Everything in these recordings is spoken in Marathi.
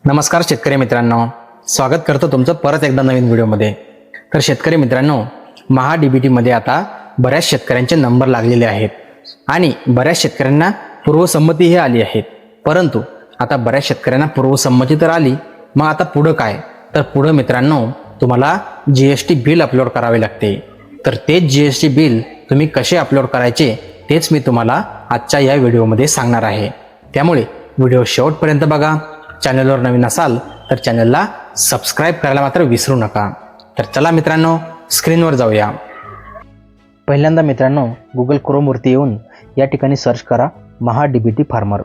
नमस्कार शेतकरी मित्रांनो, स्वागत करतो तुमचं परत एकदा नवीन व्हिडिओमध्ये। तर शेतकरी मित्रांनो, महा-डी-बी-टीमध्ये आता बऱ्याच शेतकऱ्यांचे नंबर लागलेले आहेत आणि बऱ्याच शेतकऱ्यांना पूर्वसंमतीही आली आहे। परंतु आता बऱ्याच शेतकऱ्यांना पूर्वसंमती तर आली, मग आता पुढं काय? तर पुढं मित्रांनो तुम्हाला जीएसटी बिल अपलोड करावे लागते। तर तेच जीएसटी बिल तुम्ही कसे अपलोड करायचे तेच मी तुम्हाला आजच्या या व्हिडिओमध्ये सांगणार आहे। त्यामुळे व्हिडिओ शेवटपर्यंत बघा। चॅनलवर नवीन असाल तर चॅनलला सबस्क्राईब करायला मात्र विसरू नका। तर चला मित्रांनो, स्क्रीनवर जाऊया। पहिल्यांदा मित्रांनो गुगल क्रोमवरती येऊन या ठिकाणी सर्च करा महा-डी-बी-टी फार्मर।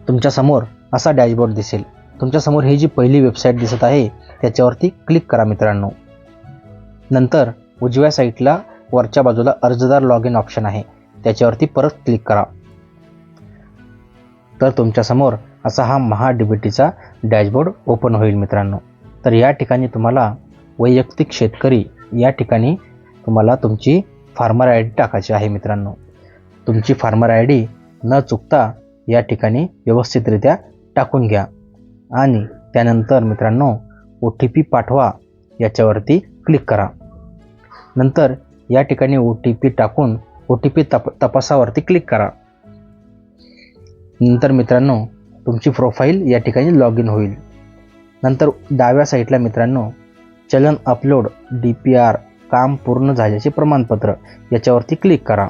तुमच्यासमोर असा डॅशबोर्ड दिसेल। तुमच्यासमोर ही जी पहिली वेबसाईट दिसत आहे त्याच्यावरती क्लिक करा मित्रांनो। नंतर उजव्या साईडला वरच्या बाजूला अर्जदार लॉग इन ऑप्शन आहे, त्याच्यावरती परत क्लिक करा। तर तुमच्यासमोर असा हा महा-डी-बी-टीचा डॅशबोर्ड ओपन होईल मित्रांनो। तर या ठिकाणी तुम्हाला वैयक्तिक शेतकरी या ठिकाणी तुम्हाला तुमची फार्मर आय डी टाकायची आहे मित्रांनो। तुमची फार्मर आय डी न चुकता या ठिकाणी व्यवस्थितरित्या टाकून घ्या आणि त्यानंतर मित्रांनो OTP पाठवा याच्यावरती क्लिक करा। नंतर या ठिकाणी OTP टाकून OTP तपासावरती क्लिक करा। नंतर मित्रांनो तुमची प्रोफाईल या ठिकाणी लॉग इन होईल। नंतर डाव्या साईडला मित्रांनो चलन अपलोड DPR काम पूर्ण झाल्याचे प्रमाणपत्र याच्यावरती क्लिक करा।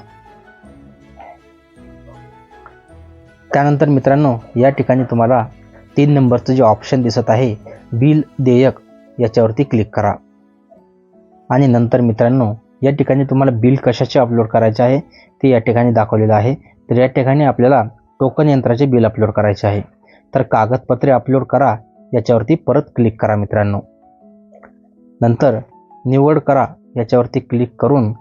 त्यानंतर मित्रांनो या ठिकाणी तुम्हाला 3 नंबरचं जे ऑप्शन दिसत आहे बिल देयक याच्यावरती क्लिक करा आणि नंतर मित्रांनो या ठिकाणी तुम्हाला बिल कशाचे अपलोड करायचे आहे ते या ठिकाणी दाखवलेलं आहे। तर या ठिकाणी आपल्याला टोकन यंत्राचे बिल अपलोड करायचे आहे। तर कागदपत्रे अपलोड करा याच्यावरती परत क्लिक करा मित्रांनो। नंतर निवड करा याच्यावरती क्लिक करून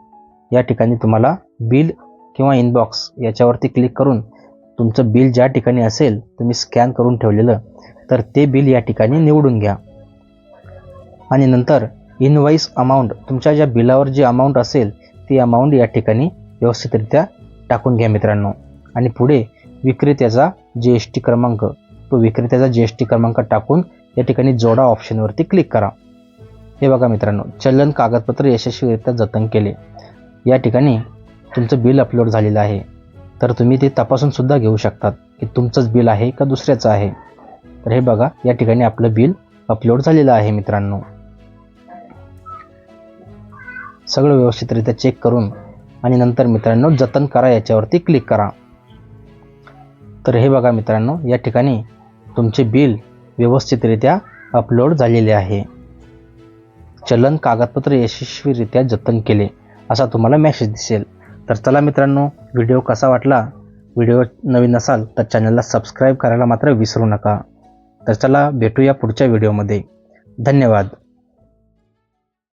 या ठिकाणी तुम्हाला बिल किंवा इनबॉक्स याच्यावरती क्लिक करून तुमचं बिल ज्या ठिकाणी असेल तुम्ही स्कॅन करून ठेवलेलं तर ते बिल या ठिकाणी निवडून घ्या आणि नंतर इनवॉइस अमाऊंट तुमच्या ज्या बिलावर जी अमाऊंट असेल ती अमाऊंट या ठिकाणी व्यवस्थितरित्या टाकून घ्या मित्रांनो। आणि पुढे विक्रेत्याचा GST क्रमांक, तो विक्रेत्याचा GST क्रमांक टाकून या ठिकाणी जोडा ऑप्शनवरती क्लिक करा। हे बघा मित्रांनो, चलन कागदपत्र यशस्वीरित्या जतन केले। या ठिकाणी तुमचं बिल अपलोड झालेलं आहे। तर तुम्ही ते तपासून सुद्धा घेऊ शकतात की तुमचंच बिल आहे का दुसऱ्याचं आहे। तर हे बघा या ठिकाणी आपलं बिल अपलोड झालेलं आहे मित्रांनो। सगळं व्यवस्थितरित्या चेक करून आणि नंतर मित्रांनो जतन करा याच्यावरती क्लिक करा। तर हे बघा मित्रांनो या ठिकाणी तुमचे बिल व्यवस्थितरित्या अपलोड झालेले आहे। चलन कागदपत्र यशस्वीरित्या जतन केले असा तुम्हाला मेसेज दिसेल। तर चला मित्रांनो, व्हिडिओ कसा वाटला? व्हिडिओ नवीन असाल तर चॅनलला सबस्क्राईब करायला मात्र विसरू नका। तर चला भेटूया पुढच्या व्हिडिओमध्ये। धन्यवाद।